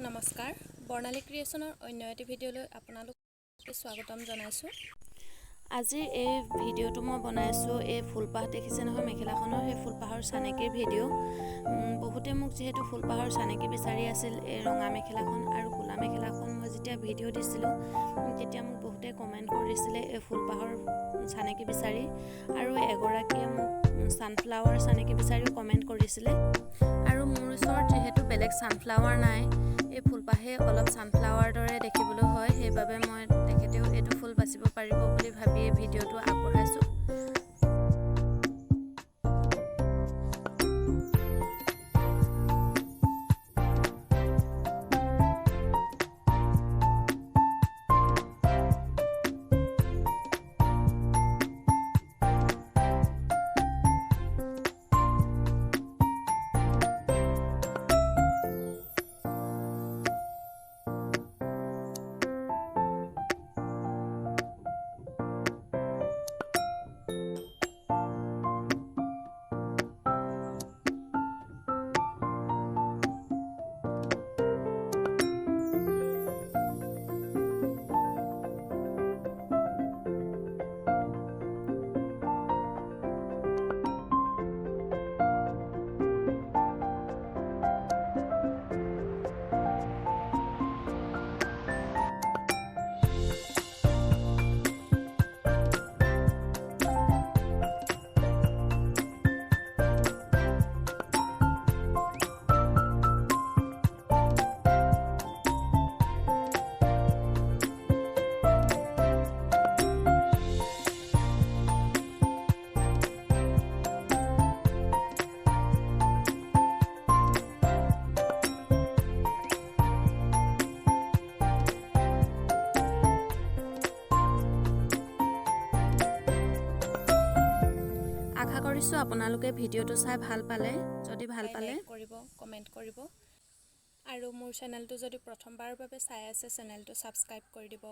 নমস্কাৰ বৰ্ণালী ক্ৰিয়েশ্যনৰ অন্য এটি ভিডিঅ'লৈ আপোনালোকক স্বাগতম জনাইছোঁ। আজিৰ এই ভিডিঅ'টো মই বনাইছোঁ এই ফুলপাহ দেখিছে নহয় মেখেলাখনৰ সেই ফুলপাহৰ চানেকিৰ ভিডিঅ'। বহুতে মোক যিহেতু ফুলপাহৰ চানেকি বিচাৰি আছিল এই ৰঙা মেখেলাখন আৰু ক'লা মেখেলাখন মই যেতিয়া ভিডিঅ' দিছিলোঁ তেতিয়া মোক বহুতে কমেণ্ট কৰিছিলে এই ফুলপাহৰ চানেকি বিচাৰি আৰু এগৰাকীয়ে মোক ছানফ্লাৱাৰ চানেকি বিচাৰিও কমেণ্ট কৰিছিলে। আৰু মোৰ ওচৰত যিহেতু বেলেগ ছানফ্লাৱাৰ নাই, এই ফুলপাহে অলপ ছানফ্লাৱাৰ দৰে দেখিবলৈ হয়, সেইবাবে মই তেখেতেও এইটো ফুল বাচিব পাৰিব বুলি ভাবি এই ভিডিঅ'টো আগবঢ়াইছোঁ। আশা কৰিছোঁ আপোনালোকে ভিডিঅ'টো চাই ভাল পালে। যদি ভাল পালে লাইক কৰিব, কমেণ্ট কৰিব আৰু মোৰ চেনেলটো যদি প্ৰথমবাৰৰ বাবে চাই আছে চেনেলটো ছাবস্ক্ৰাইব কৰি দিব।